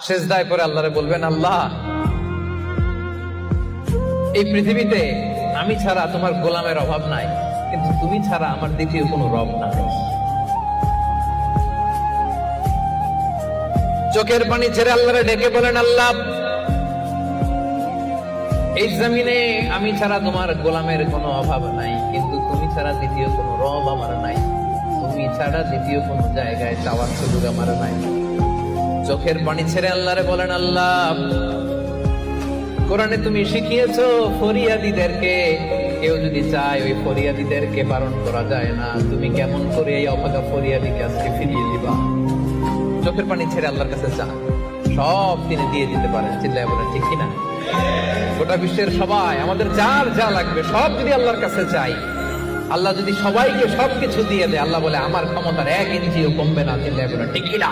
সেজদায় পরে আল্লাহরে বলবেন, আল্লাহ এই পৃথিবীতে আমি ছাড়া তোমার গোলামের অভাব নাই, কিন্তু তুমি ছাড়া আমার দ্বিতীয় কোনো রব নাই। চোখের পানি ছেড়ে আল্লাহরে ডেকে বলেন, আল্লাহ এই জমিনে আমি ছাড়া তোমার গোলামের কোনো অভাব নাই, কিন্তু তুমি ছাড়া দ্বিতীয় কোনো রব আমার নাই, তুমি ছাড়া দ্বিতীয় কোনো জায়গায় চাওয়ার সুযোগ আমার নাই। চোখের পানি ছেড়ে আল্লাহরে বলেন, আল্লাহ কোরআনে তুমি শিখিয়েছো ফরিয়াদীদেরকে কেউ যদি চায় ওই ফরিয়াদীদেরকে বারণ করা যায় না, তুমি কেমন করে এই অভাগা ফরিয়াদীকে আজকে ফিরিয়ে দিবা? চোখের পানি ছেড়ে আল্লাহর কাছে চান, সব তিনি দিয়ে দিতে পারেন। চিল্লায় বলেন ঠিক কিনা? গোটা বিশ্বের সবাই আমাদের যার যা লাগবে সব যদি আল্লাহর কাছে চাই, আল্লাহ যদি সবাইকে সবকিছু দিয়ে দেয়, আল্লাহ বলে আমার ক্ষমতার 1 ইঞ্চিও কমবে না। চিল্লায় বলেন ঠিক কিনা?